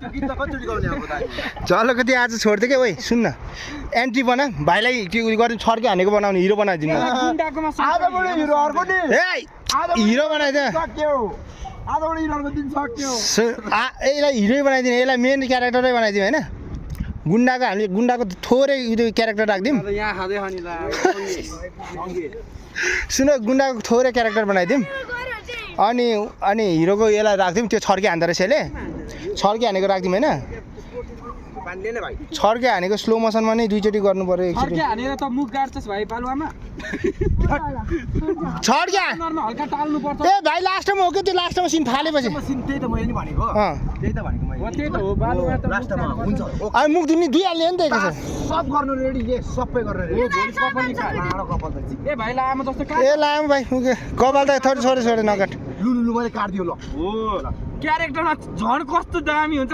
गीत त कति गाउने अब त चलो कति आज छोड्दै के ओइ सुन न एन्ट्री बना भाइलाई के उयो गर्नु छर्के हानेको बनाउने हिरो बनाइदिनु आजबाट हिरो अर्को नि ए हिरो बनाइदिनु सक्यो आजबाट हिरोको दिन सक्यो यसलाई हिरो बनाइदिनु यसलाई मेन क्यारेक्टरै बनाइदिउँ होइन गुन्डाको हामीले गुन्डाको थोरै उयो क्यारेक्टर राखिदिउँ यहाँ खाँदै खाने ला सुन गुन्डाको थोरै क्यारेक्टर बनाइदिउँ अनि अनि हिरोको यसलाई राखिदिउँ त्यो छर्के हान्दो रहेछ यसले छर्के हानेको राखिदिउँ होइन पानीले नै भाइ छर्के हानेको स्लो मोसनमा नै दुईचोटि गर्नु पर्यो एकचोटि हानेर त मुख गाड्छस् भाइ पालुवामा छर्के हल्का टाल्नु पर्छ ए भाइ लास्टमा हो कि त्यो लास्टमा सिन फालेपछि मसिन त्यही त मैले नि भनेको त्यही त भनेको मैले त्यही त हो बालुवा त लास्टमा हुन्छ अनि मुख धुनी दुइहाल्ने नि त एकैछिन सब गर्नु रेडी ये सबै गर्न रेडी भोलि कपाल निकाल लाडो कपाल त ए भाइ लामो जस्तो ए लाम भाइ कपाल त थोरै छोरे छोरे नकाट लुलु मैले काट्दियो ल हो क्यारेक्टरमा झन् कस्तो दामी हुन्छ